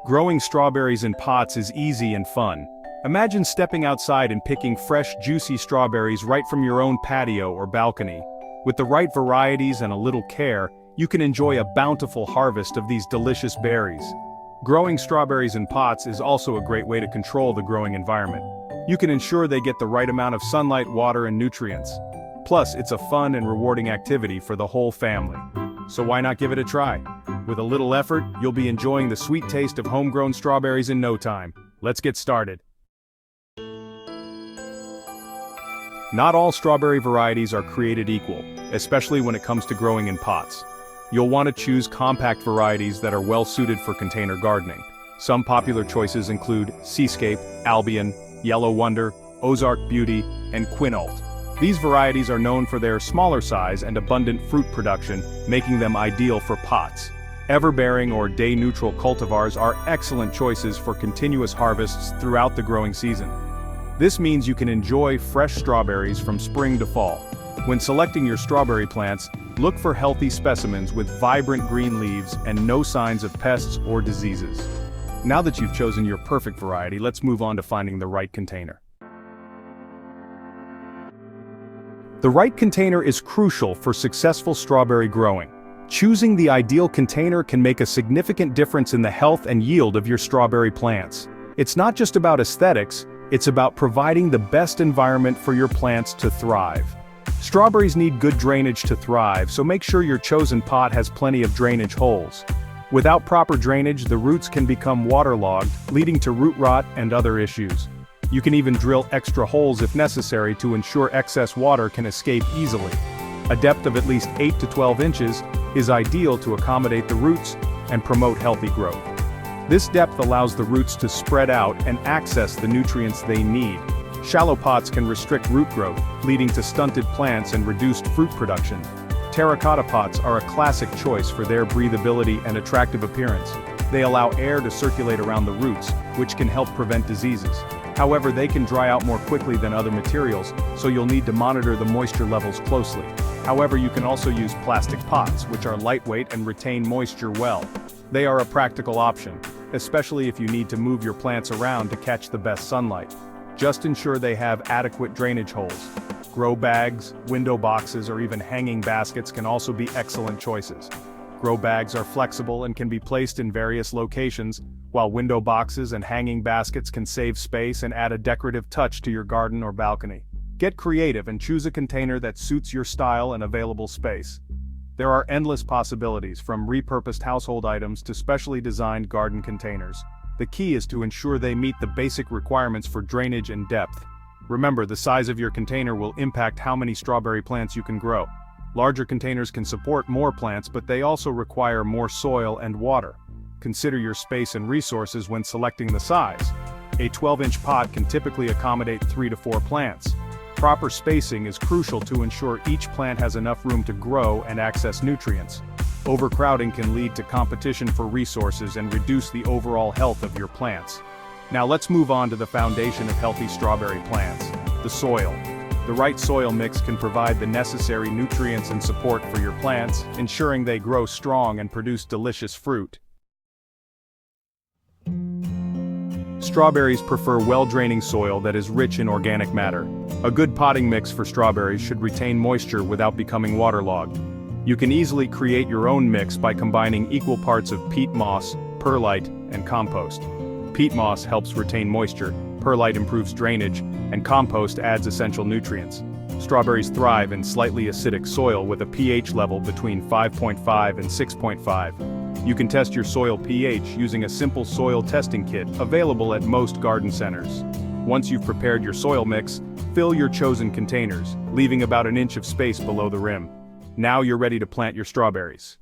Growing strawberries in pots is easy and fun. Imagine stepping outside and picking fresh, juicy strawberries right from your own patio or balcony. With the right varieties and a little care, you can enjoy a bountiful harvest of these delicious berries. Growing strawberries in pots is also a great way to control the growing environment. You can ensure they get the right amount of sunlight, water, and nutrients. Plus, it's a fun and rewarding activity for the whole family. So why not give it a try? With a little effort, you'll be enjoying the sweet taste of homegrown strawberries in no time. Let's get started. Not all strawberry varieties are created equal, especially when it comes to growing in pots. You'll want to choose compact varieties that are well suited for container gardening. Some popular choices include Seascape, Albion, Yellow Wonder, Ozark Beauty, and Quinault. These varieties are known for their smaller size and abundant fruit production, making them ideal for pots. Everbearing or day-neutral cultivars are excellent choices for continuous harvests throughout the growing season. This means you can enjoy fresh strawberries from spring to fall. When selecting your strawberry plants, look for healthy specimens with vibrant green leaves and no signs of pests or diseases. Now that you've chosen your perfect variety, let's move on to finding the right container. The right container is crucial for successful strawberry growing. Choosing the ideal container can make a significant difference in the health and yield of your strawberry plants. It's not just about aesthetics, it's about providing the best environment for your plants to thrive. Strawberries need good drainage to thrive, so make sure your chosen pot has plenty of drainage holes. Without proper drainage, the roots can become waterlogged, leading to root rot and other issues. You can even drill extra holes if necessary to ensure excess water can escape easily. A depth of at least 8 to 12 inches is ideal to accommodate the roots and promote healthy growth. This depth allows the roots to spread out and access the nutrients they need. Shallow pots can restrict root growth, leading to stunted plants and reduced fruit production. Terracotta pots are a classic choice for their breathability and attractive appearance. They allow air to circulate around the roots, which can help prevent diseases. However, they can dry out more quickly than other materials, so you'll need to monitor the moisture levels closely. However, you can also use plastic pots, which are lightweight and retain moisture well. They are a practical option, especially if you need to move your plants around to catch the best sunlight. Just ensure they have adequate drainage holes. Grow bags, window boxes, or even hanging baskets can also be excellent choices. Grow bags are flexible and can be placed in various locations, while window boxes and hanging baskets can save space and add a decorative touch to your garden or balcony. Get creative and choose a container that suits your style and available space. There are endless possibilities, from repurposed household items to specially designed garden containers. The key is to ensure they meet the basic requirements for drainage and depth. Remember, the size of your container will impact how many strawberry plants you can grow. Larger containers can support more plants, but they also require more soil and water. Consider your space and resources when selecting the size. A 12-inch pot can typically accommodate 3 to 4 plants. Proper spacing is crucial to ensure each plant has enough room to grow and access nutrients. Overcrowding can lead to competition for resources and reduce the overall health of your plants. Now let's move on to the foundation of healthy strawberry plants: the soil. The right soil mix can provide the necessary nutrients and support for your plants, ensuring they grow strong and produce delicious fruit. Strawberries prefer well-draining soil that is rich in organic matter. A good potting mix for strawberries should retain moisture without becoming waterlogged. You can easily create your own mix by combining equal parts of peat moss, perlite, and compost. Peat moss helps retain moisture, perlite improves drainage, and compost adds essential nutrients. Strawberries thrive in slightly acidic soil with a pH level between 5.5 and 6.5. You can test your soil pH using a simple soil testing kit available at most garden centers. Once you've prepared your soil mix, fill your chosen containers, leaving about an inch of space below the rim. Now you're ready to plant your strawberries.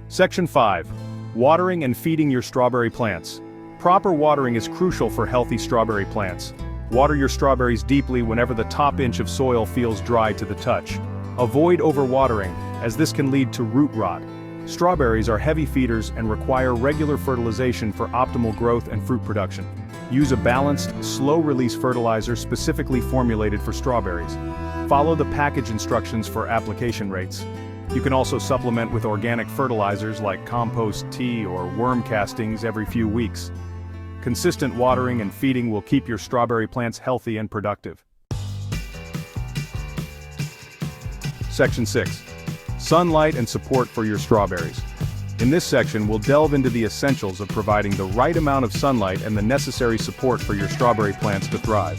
Section 5. Watering and feeding your strawberry plants. Proper watering is crucial for healthy strawberry plants. Water your strawberries deeply whenever the top inch of soil feels dry to the touch. Avoid overwatering, as this can lead to root rot. Strawberries are heavy feeders and require regular fertilization for optimal growth and fruit production. Use a balanced, slow-release fertilizer specifically formulated for strawberries. Follow the package instructions for application rates. You can also supplement with organic fertilizers like compost tea or worm castings every few weeks. Consistent watering and feeding will keep your strawberry plants healthy and productive. Section 6. Sunlight and support for your strawberries. In this section, we'll delve into the essentials of providing the right amount of sunlight and the necessary support for your strawberry plants to thrive.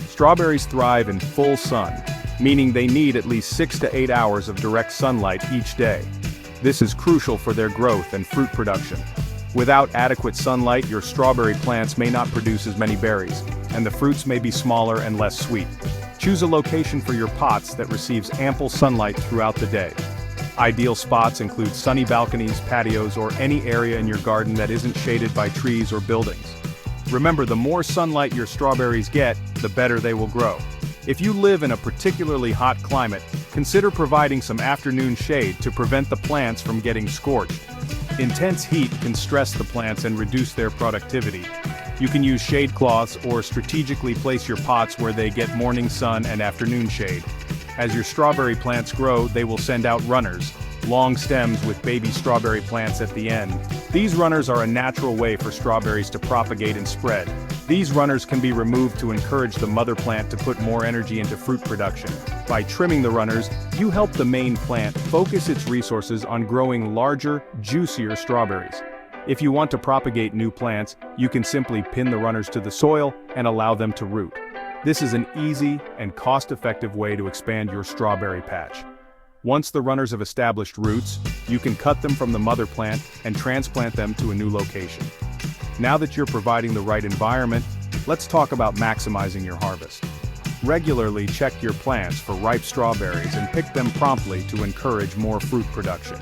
Strawberries thrive in full sun, meaning they need at least 6 to 8 hours of direct sunlight each day. This is crucial for their growth and fruit production. Without adequate sunlight, your strawberry plants may not produce as many berries, and the fruits may be smaller and less sweet. Choose a location for your pots that receives ample sunlight throughout the day. Ideal spots include sunny balconies, patios, or any area in your garden that isn't shaded by trees or buildings. Remember, the more sunlight your strawberries get, the better they will grow. If you live in a particularly hot climate, consider providing some afternoon shade to prevent the plants from getting scorched. Intense heat can stress the plants and reduce their productivity. You can use shade cloths or strategically place your pots where they get morning sun and afternoon shade. As your strawberry plants grow, they will send out runners, long stems with baby strawberry plants at the end. These runners are a natural way for strawberries to propagate and spread. These runners can be removed to encourage the mother plant to put more energy into fruit production. By trimming the runners, you help the main plant focus its resources on growing larger, juicier strawberries. If you want to propagate new plants, you can simply pin the runners to the soil and allow them to root. This is an easy and cost-effective way to expand your strawberry patch. Once the runners have established roots, you can cut them from the mother plant and transplant them to a new location. Now that you're providing the right environment, let's talk about maximizing your harvest. Regularly check your plants for ripe strawberries and pick them promptly to encourage more fruit production.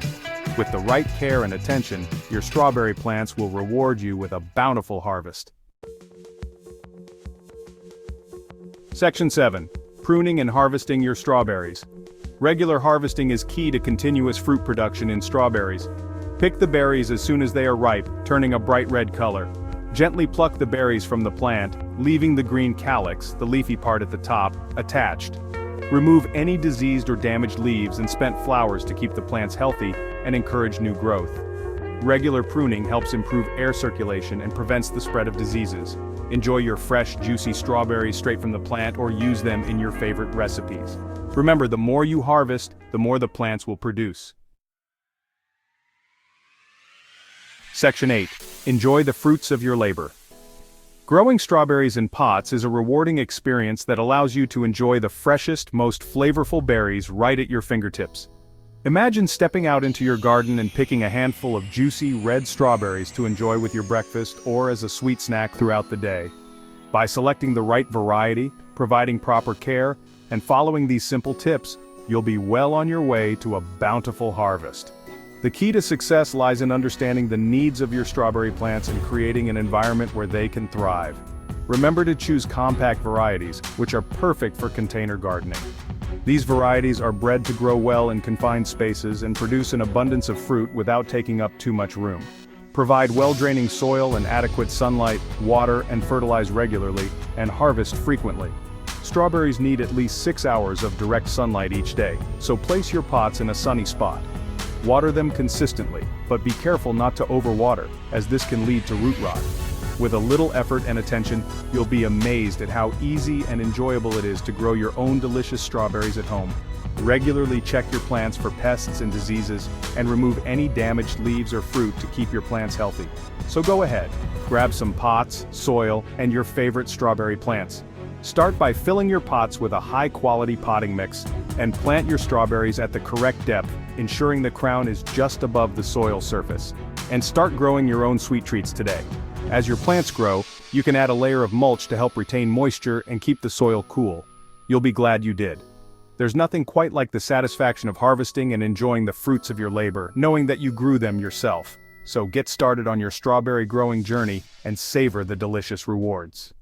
With the right care and attention, your strawberry plants will reward you with a bountiful harvest. Section 7. Pruning and harvesting your strawberries. Regular harvesting is key to continuous fruit production in strawberries. Pick the berries as soon as they are ripe, turning a bright red color. Gently pluck the berries from the plant, leaving the green calyx, the leafy part at the top, attached. Remove any diseased or damaged leaves and spent flowers to keep the plants healthy and encourage new growth. Regular pruning helps improve air circulation and prevents the spread of diseases. Enjoy your fresh, juicy strawberries straight from the plant or use them in your favorite recipes. Remember, the more you harvest, the more the plants will produce. Section 8. Enjoy the fruits of your labor. Growing strawberries in pots is a rewarding experience that allows you to enjoy the freshest, most flavorful berries right at your fingertips. Imagine stepping out into your garden and picking a handful of juicy red strawberries to enjoy with your breakfast or as a sweet snack throughout the day. By selecting the right variety, providing proper care, and following these simple tips, you'll be well on your way to a bountiful harvest. The key to success lies in understanding the needs of your strawberry plants and creating an environment where they can thrive. Remember to choose compact varieties, which are perfect for container gardening. These varieties are bred to grow well in confined spaces and produce an abundance of fruit without taking up too much room. Provide well-draining soil and adequate sunlight, water and fertilize regularly, and harvest frequently. Strawberries need at least 6 hours of direct sunlight each day, so place your pots in a sunny spot. Water them consistently, but be careful not to overwater, as this can lead to root rot. With a little effort and attention, you'll be amazed at how easy and enjoyable it is to grow your own delicious strawberries at home. Regularly check your plants for pests and diseases, and remove any damaged leaves or fruit to keep your plants healthy. So go ahead, grab some pots, soil, and your favorite strawberry plants. Start by filling your pots with a high-quality potting mix, and plant your strawberries at the correct depth, ensuring the crown is just above the soil surface. And start growing your own sweet treats today. As your plants grow, you can add a layer of mulch to help retain moisture and keep the soil cool. You'll be glad you did. There's nothing quite like the satisfaction of harvesting and enjoying the fruits of your labor, knowing that you grew them yourself. So get started on your strawberry growing journey and savor the delicious rewards.